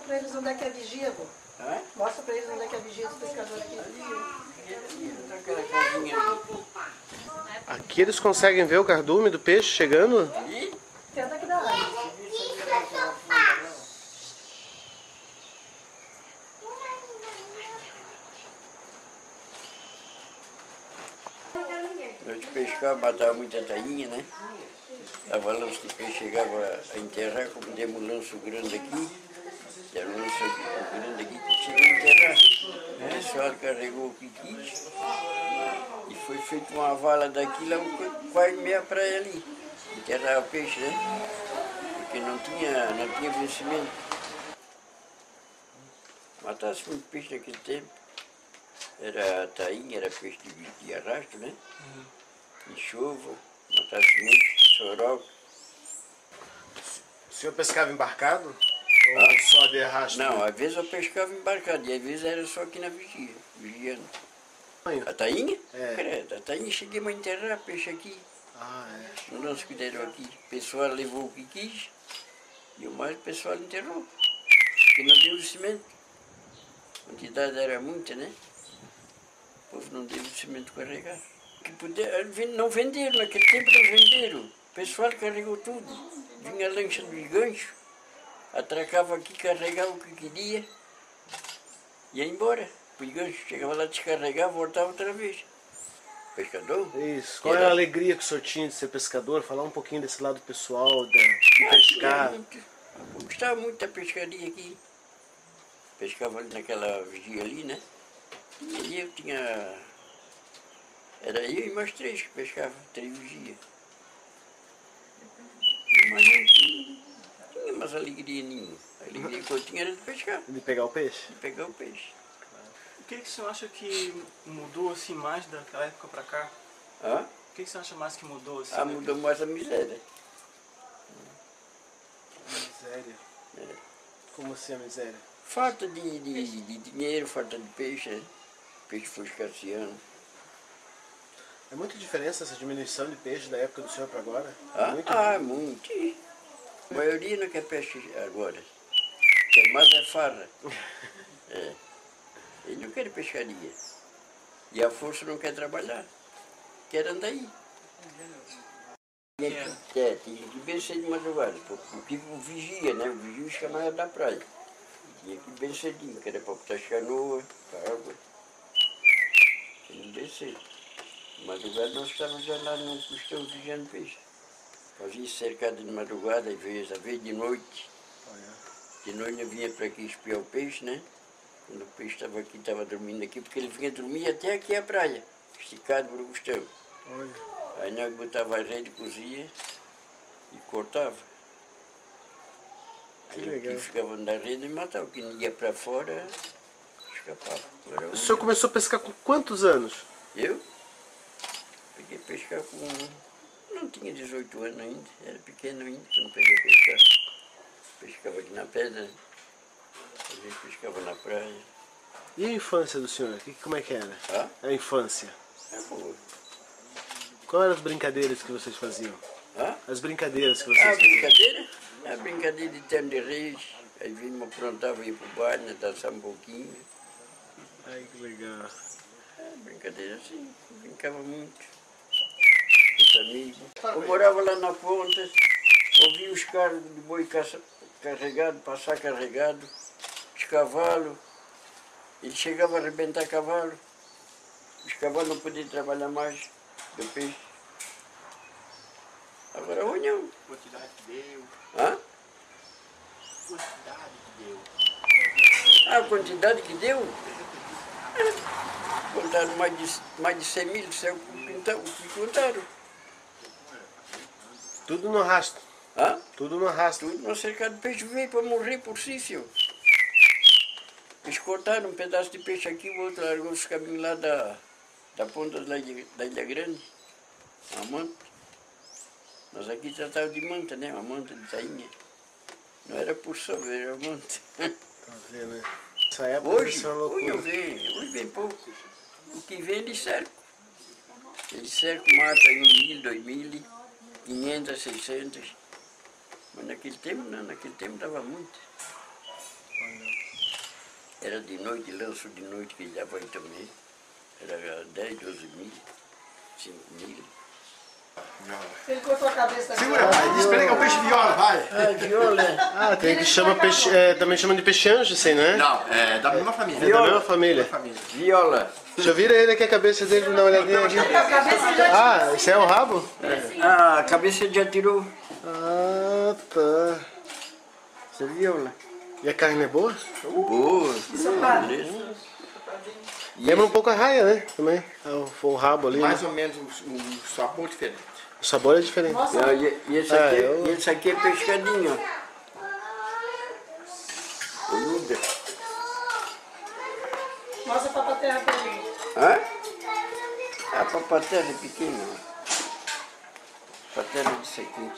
pra eles onde é que é a vigia, vô. Mostra pra eles onde é que é a vigia dos pescadores aqui. Naquela casinha ali. Aqui eles conseguem ver o cardume do peixe chegando? Tenta aqui da área. A gente pescava, matava muita tainha, né? A balança de peixe chegava a enterrar, como temos um lanço grande aqui. Tem um lanço grande aqui que chega a enterrar. O pessoal carregou o que quis e foi feita uma vala daquilo, quase meia praia ali. Enterrar o peixe, né? Porque não tinha vencimento. Matasse muito peixe naquele tempo. Era tainha, era peixe de arrasto, né? De chuva, matasse muito, soroca. O senhor pescava embarcado? Ou só de arrasto? Não, às vezes eu pescava embarcado e às vezes era só aqui na vigia, vigiando. A tainha? É. Credo, a tainha cheguei a enterrar peixe aqui. Ah, é. No nosso que deram aqui. O pessoal levou o que quis e o mais o pessoal enterrou. Porque não deu cimento. A quantidade era muita, né? O povo não deu cimento carregar. Que não venderam, naquele tempo não venderam. O pessoal carregou tudo. Vinha a lancha dos ganchos, atracava aqui, carregava o que queria, ia embora. O gancho chegava lá, descarregava, voltava outra vez. Pescador? Isso. Qual era a alegria que o senhor tinha de ser pescador? Falar um pouquinho desse lado pessoal, de pescar. Eu gostava muito da pescaria aqui. Pescava ali naquela vigia ali, né? E ali eu tinha... Era eu e mais três que pescavam, 3 vigias. Mas não tinha mais alegria nenhuma. A alegria que eu tinha era de pescar. De pegar o peixe? De pegar o peixe. O que o senhor acha que mudou assim mais daquela época pra cá? Hã? O que o senhor acha mais que mudou assim? Mudou mais a miséria. Miséria? É. Como assim a miséria? Falta de dinheiro, falta de peixe. Né? O peixe foi escasseando. É muita diferença essa diminuição de peixe da época do senhor para agora? Muito. A maioria não quer peixe agora. Quer mais é farra. É. Ele não quer pescaria. E a força não quer trabalhar. Quer andar aí. Tinha que vencer de madrugada. Porque o vigia, né? O vigia os camaradas da praia. Tinha que bem cedinho, que era para botar as canoas, para água. Tinha que bem cedo. De madrugada nós estávamos já lá no costão vigiando peixe. Fazia cercado de madrugada, às vezes de noite. De noite eu vinha para aqui espiar o peixe, né? Quando o peixe estava aqui, estava dormindo aqui, porque ele vinha dormir até aqui à praia, esticado para o costão. Aí nós botava a rede, cozia e cortava. Aí o que ficava na rede e matava, o que não ia para fora, escapava. O senhor começou a pescar com quantos anos? Eu? Peguei a pescar com... Não tinha 18 anos ainda, era pequeno ainda, quando peguei a pescar. Pescava aqui na pedra, a gente pescava na praia. E a infância do senhor? Como é que era? A infância? É boa. Quais eram as brincadeiras que vocês faziam? As brincadeiras que vocês faziam? Brincadeira? A brincadeira de terno de reis. Aí vimos, aprontava, ia pro bar, né, dançar um pouquinho. Ai, que legal. Brincadeira assim, brincava muito. Com os amigos. Eu morava lá na ponta, ouvia os carros de boi carregado, passar carregado, os cavalos. Ele chegava a arrebentar cavalo. Os cavalos não podiam trabalhar mais do peixe. Agora hoje não. Quantidade que deu. Quantidade que deu. A quantidade que deu? Contaram mais de 100 mil, saiu o que contaram. Tudo no arrasto? Tudo no arrasto? Tudo no cercado de peixe, veio para morrer por si, senhor. Eles cortaram um pedaço de peixe aqui, o outro largou os caminhos lá da ponta da Ilha Grande, a manta. Nós aqui tratávamos de manta, né? Uma manta de tainha. Não era por sobre, era manta. Tá vendo, né? Essa época Hoje vem pouco. O que vem eles cercam. Eles cercam, matam em 1.000, 2.000, 500, 600. Mas naquele tempo não, naquele tempo dava muito. Era de noite, lanço de noite que ele dava aí também. Era 10, 12 mil, 5 mil. Ele cortou a cabeça da Segura, pai. Espera que é o peixe viola, vai. Ah, viola. Ah, tem que chama peixe. Também chamam de peixe anjo, assim, né? Não, é da mesma família. É da mesma família. Família. Viola. Já vira ele aqui a cabeça dele, dá uma olhadinha aqui. A cabeça já Ah, esse é o rabo? Ah, a cabeça já tirou. Ah, tá. Essa é viola. E a carne é boa? Boa. Beleza. Lembra um pouco a raia, né? Também. O rabo ali. Mais Né? ou menos um sabor diferente. O sabor é diferente. Nossa, E esse aqui é pescadinho. Olhuda. mostra pra terra pra ele. Hã? A papaterra é pequena. Papaterra disso aqui.